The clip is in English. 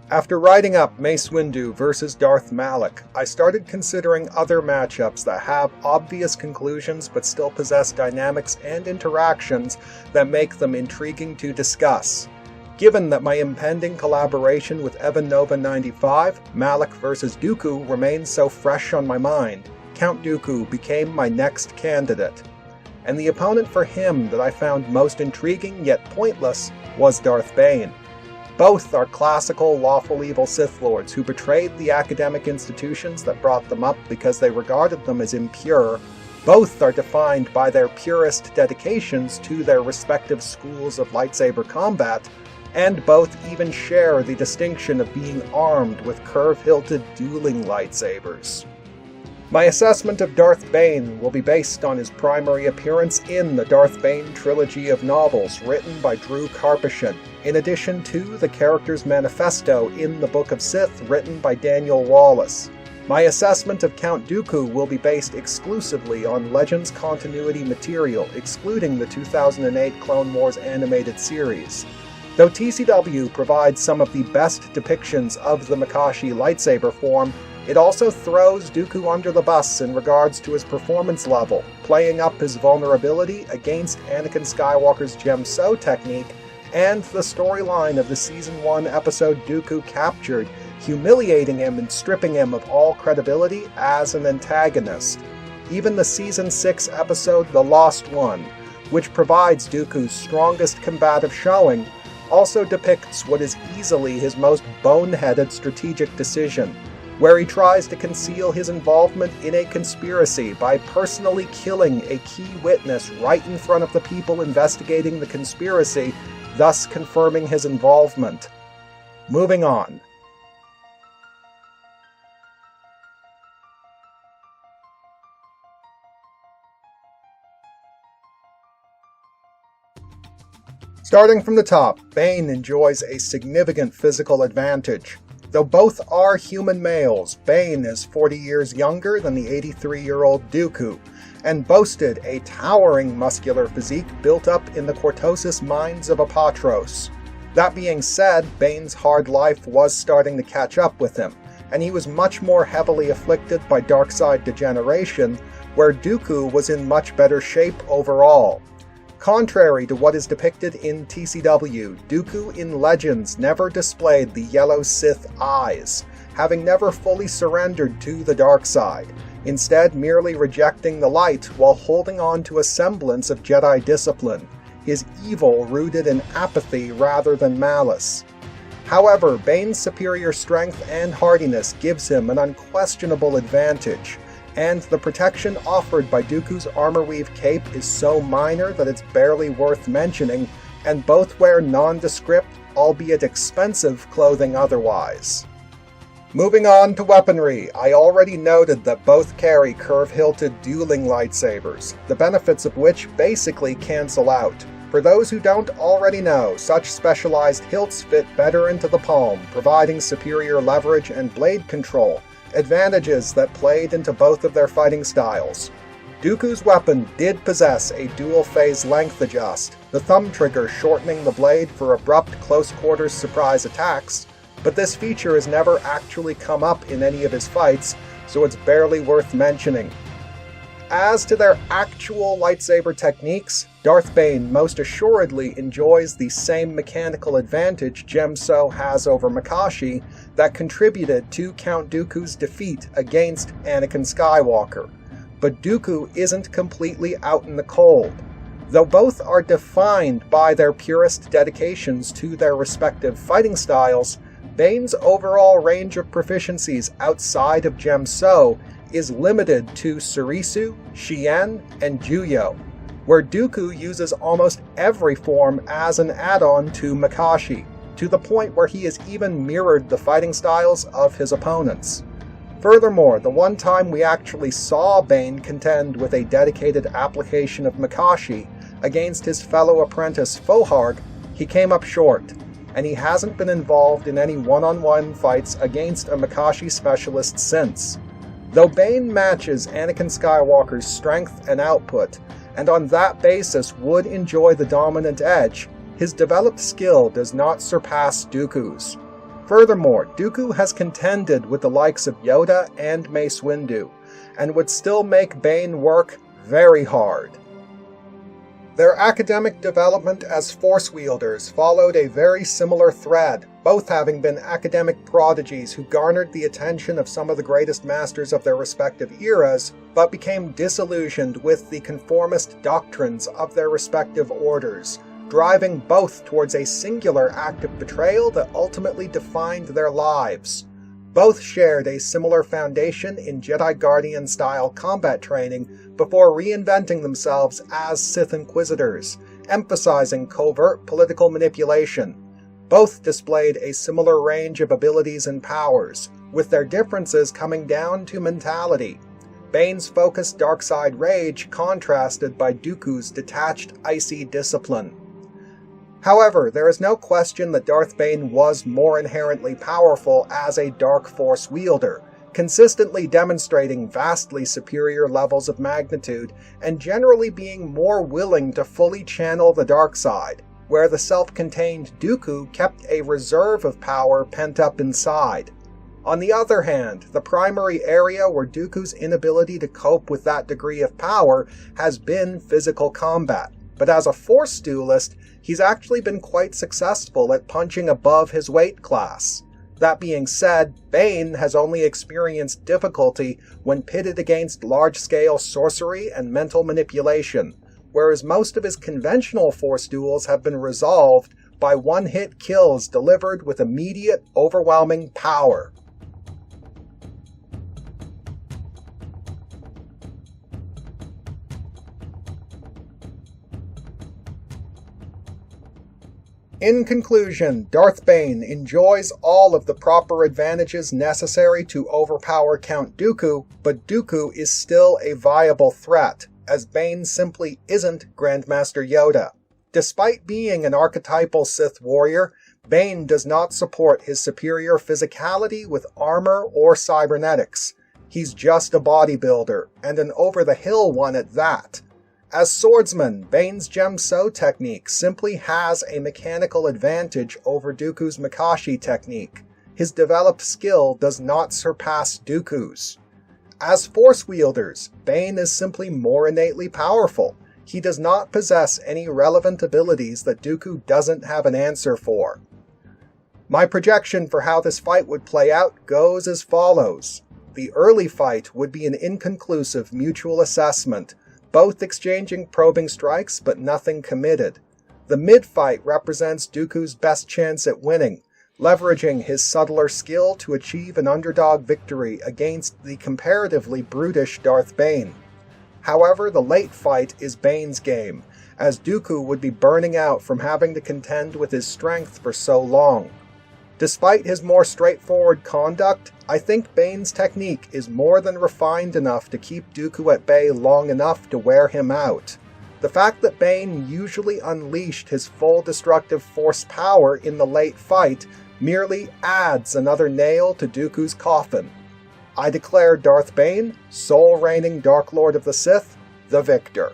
After writing up Mace Windu versus Darth Malak, I started considering other matchups that have obvious conclusions but still possess dynamics and interactions that make them intriguing to discuss. Given that my impending collaboration with Evan Nova 95, Malak vs. Dooku, remains so fresh on my mind, Count Dooku became my next candidate. And the opponent for him that I found most intriguing yet pointless was Darth Bane. Both are classical Lawful Evil Sith Lords who betrayed the academic institutions that brought them up because they regarded them as impure. Both are defined by their purist dedications to their respective schools of lightsaber combat, and both even share the distinction of being armed with curve-hilted dueling lightsabers. My assessment of Darth Bane will be based on his primary appearance in the Darth Bane trilogy of novels written by Drew Karpyshyn, in addition to the character's manifesto in the Book of Sith written by Daniel Wallace. My assessment of Count Dooku will be based exclusively on Legends continuity material, excluding the 2008 Clone Wars animated series. Though TCW provides some of the best depictions of the Makashi lightsaber form, it also throws Dooku under the bus in regards to his performance level, playing up his vulnerability against Anakin Skywalker's Gem-So technique and the storyline of the Season 1 episode Dooku Captured, humiliating him and stripping him of all credibility as an antagonist. Even the Season 6 episode The Lost One, which provides Dooku's strongest combative showing, also depicts what is easily his most boneheaded strategic decision, where he tries to conceal his involvement in a conspiracy by personally killing a key witness right in front of the people investigating the conspiracy, thus confirming his involvement. Moving on. Starting from the top, Bane enjoys a significant physical advantage. Though both are human males, Bane is 40 years younger than the 83-year-old Dooku, and boasted a towering muscular physique built up in the Cortosis mines of Apatros. That being said, Bane's hard life was starting to catch up with him, and he was much more heavily afflicted by dark side degeneration, where Dooku was in much better shape overall. Contrary to what is depicted in TCW, Dooku in Legends never displayed the yellow Sith eyes, having never fully surrendered to the dark side, instead merely rejecting the light while holding on to a semblance of Jedi discipline, his evil rooted in apathy rather than malice. However, Bane's superior strength and hardiness gives him an unquestionable advantage, and the protection offered by Dooku's armor-weave cape is so minor that it's barely worth mentioning, and both wear nondescript, albeit expensive, clothing otherwise. Moving on to weaponry, I already noted that both carry curve-hilted dueling lightsabers, the benefits of which basically cancel out. For those who don't already know, such specialized hilts fit better into the palm, providing superior leverage and blade control, advantages that played into both of their fighting styles. Dooku's weapon did possess a dual-phase length adjust, the thumb trigger shortening the blade for abrupt close-quarters surprise attacks, but this feature has never actually come up in any of his fights, so it's barely worth mentioning. As to their actual lightsaber techniques, Darth Bane most assuredly enjoys the same mechanical advantage Gem-So has over Makashi that contributed to Count Dooku's defeat against Anakin Skywalker. But Dooku isn't completely out in the cold. Though both are defined by their purist dedications to their respective fighting styles, Bane's overall range of proficiencies outside of Gem-So is limited to Surisu, Shien, and Juyo, where Dooku uses almost every form as an add-on to Makashi, to the point where he has even mirrored the fighting styles of his opponents. Furthermore, the one time we actually saw Bane contend with a dedicated application of Makashi against his fellow apprentice Foharg, he came up short, and he hasn't been involved in any one-on-one fights against a Makashi specialist since. Though Bane matches Anakin Skywalker's strength and output, and on that basis would enjoy the dominant edge, his developed skill does not surpass Dooku's. Furthermore, Dooku has contended with the likes of Yoda and Mace Windu, and would still make Bane work very hard. Their academic development as Force wielders followed a very similar thread, both having been academic prodigies who garnered the attention of some of the greatest masters of their respective eras, but became disillusioned with the conformist doctrines of their respective orders, driving both towards a singular act of betrayal that ultimately defined their lives. Both shared a similar foundation in Jedi Guardian-style combat training before reinventing themselves as Sith Inquisitors, emphasizing covert political manipulation. Both displayed a similar range of abilities and powers, with their differences coming down to mentality. Bane's focused dark side rage contrasted by Dooku's detached, icy discipline. However, there is no question that Darth Bane was more inherently powerful as a Dark Force wielder, consistently demonstrating vastly superior levels of magnitude and generally being more willing to fully channel the dark side, where the self-contained Dooku kept a reserve of power pent up inside. On the other hand, the primary area where Dooku's inability to cope with that degree of power has been physical combat, but as a Force duelist, he's actually been quite successful at punching above his weight class. That being said, Bane has only experienced difficulty when pitted against large-scale sorcery and mental manipulation, whereas most of his conventional Force duels have been resolved by one-hit kills delivered with immediate, overwhelming power. In conclusion, Darth Bane enjoys all of the proper advantages necessary to overpower Count Dooku, but Dooku is still a viable threat, as Bane simply isn't Grandmaster Yoda. Despite being an archetypal Sith warrior, Bane does not support his superior physicality with armor or cybernetics. He's just a bodybuilder, and an over-the-hill one at that. As swordsman, Bane's Gemso technique simply has a mechanical advantage over Dooku's Makashi technique. His developed skill does not surpass Dooku's. As Force wielders, Bane is simply more innately powerful. He does not possess any relevant abilities that Dooku doesn't have an answer for. My projection for how this fight would play out goes as follows. The early fight would be an inconclusive mutual assessment, both exchanging probing strikes but nothing committed. The mid-fight represents Dooku's best chance at winning, leveraging his subtler skill to achieve an underdog victory against the comparatively brutish Darth Bane. However, the late fight is Bane's game, as Dooku would be burning out from having to contend with his strength for so long. Despite his more straightforward conduct, I think Bane's technique is more than refined enough to keep Dooku at bay long enough to wear him out. The fact that Bane usually unleashed his full destructive Force power in the late fight merely adds another nail to Dooku's coffin. I declare Darth Bane, sole reigning Dark Lord of the Sith, the victor.